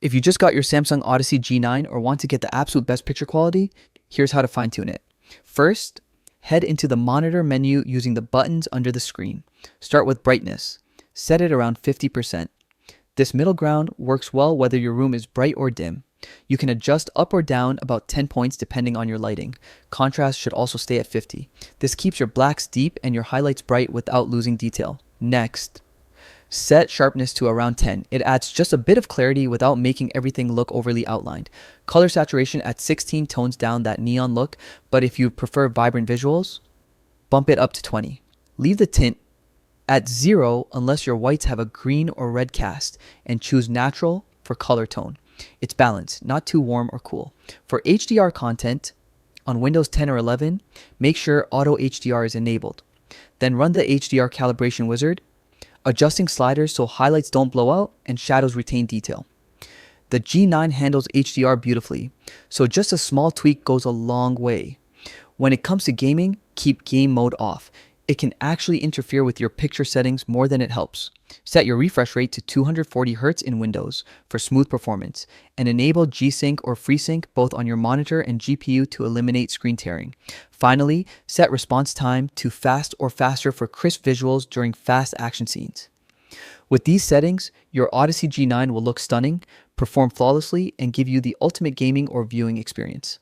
If you just got your Samsung Odyssey G9 or want to get the absolute best picture quality, here's how to fine-tune it. First, head into the monitor menu using the buttons under the screen. Start with brightness. Set it around 50%. This middle ground works well whether your room is bright or dim. You can adjust up or down about 10 points depending on your lighting. Contrast should also stay at 50. This keeps your blacks deep and your highlights bright without losing detail. Next, set sharpness to around 10. It adds just a bit of clarity without making everything look overly outlined. Color saturation at 16 tones down that neon look, but if you prefer vibrant visuals, bump it up to 20. Leave the tint at 0 unless your whites have a green or red cast, and choose natural for color tone. It's balanced, not too warm or cool. For HDR content, on Windows 10 or 11, make sure Auto HDR is enabled. Then run the HDR calibration wizard, adjusting sliders so highlights don't blow out and shadows retain detail. The G9 handles HDR beautifully, so just a small tweak goes a long way. When it comes to gaming, keep game mode off. It can actually interfere with your picture settings more than it helps. Set your refresh rate to 240 Hz in Windows for smooth performance, and enable G-Sync or FreeSync both on your monitor and GPU to eliminate screen tearing. Finally, set response time to fast or faster for crisp visuals during fast action scenes. With these settings, your Odyssey G9 will look stunning, perform flawlessly, and give you the ultimate gaming or viewing experience.